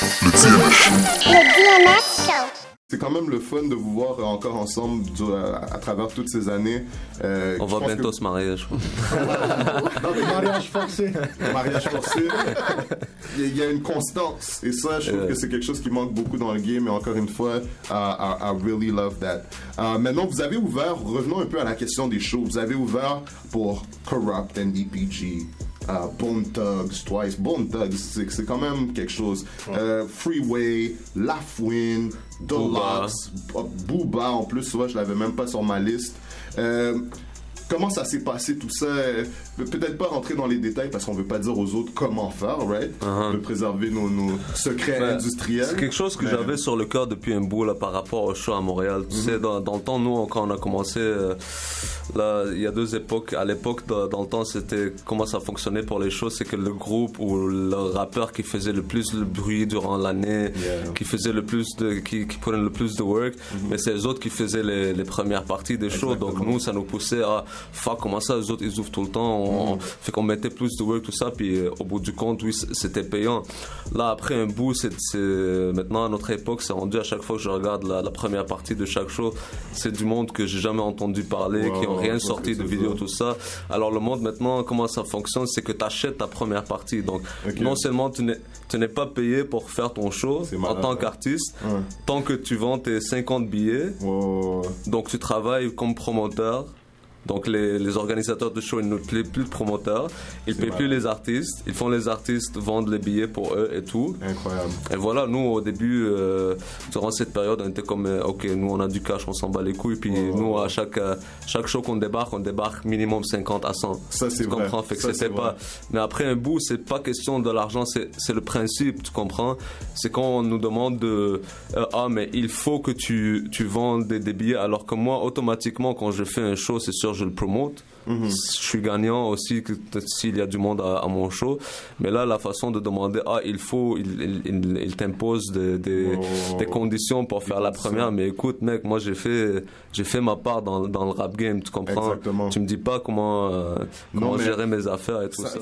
Le DMX Show. C'est quand même le fun de vous voir encore ensemble à travers toutes ces années. On va bientôt se marier, je crois. Mariage forcé. Mariage forcé. Il y a une constance. Et ça, je trouve que c'est quelque chose qui manque beaucoup dans le game. Et encore une fois, I really love that. Maintenant, vous avez ouvert, revenons un peu à la question des shows. Vous avez ouvert pour Corrupt, NDPG. Bone Thugs, Twice. Bone Thugs, c'est quand même quelque chose. Freeway, Lafwin, Deluxe, Booba en plus, ouais, je l'avais même pas sur ma liste. Comment ça s'est passé tout ça? Peut-être pas rentrer dans les détails parce qu'on veut pas dire aux autres comment faire, right? De préserver nos secrets industriels. C'est quelque chose que j'avais sur le cœur depuis un bout là, par rapport au show à Montréal. Tu sais, dans le temps, nous, quand on a commencé, là, il y a deux époques. À l'époque, dans le temps, c'était comment ça fonctionnait pour les shows, c'est que le groupe ou le rappeur qui faisait le plus de bruit durant l'année, qui faisait le plus qui prenait le plus de work, mais c'est les autres qui faisaient les premières parties des shows. Exactement. Donc nous, ça nous poussait à fuck, comment ça, les autres ils ouvrent tout le temps, fait qu'on mettait plus de work, tout ça, puis au bout du compte, oui, c'était payant. Là, après un bout, maintenant à notre époque, c'est rendu à chaque fois que je regarde la première partie de chaque show, c'est du monde que j'ai jamais entendu parler, qui ont rien sorti de vidéo, tout ça. Alors le monde maintenant, comment ça fonctionne, c'est que tu achètes ta première partie. Donc non seulement tu n'es pas payé pour faire ton show en tant qu'artiste, tant que tu vends tes 50 billets, donc tu travailles comme promoteur. Donc les organisateurs de show, ils ne paient plus de promoteurs, ils ne paient plus les artistes, ils font les artistes vendre les billets pour eux et tout. Incroyable. Et voilà, nous au début, durant cette période, on était comme, ok, nous on a du cash, on s'en bat les couilles, puis nous à chaque show qu'on débarque, on débarque minimum 50 à 100. Ça c'est tu vrai. comprends? Fait que ça, c'était pas. Mais après un bout, c'est pas question de l'argent, c'est le principe, tu comprends? C'est quand on nous demande mais il faut que tu vendes des billets, alors que moi, automatiquement, quand je fais un show, c'est sûr, je le promote. Je suis gagnant aussi s'il y a du monde à mon show. Mais là, la façon de demander, il t'impose des conditions pour faire la première. Mais écoute, mec, moi, j'ai fait ma part dans le rap game, tu comprends? Exactement. Tu me dis pas comment gérer mes affaires et tout ça.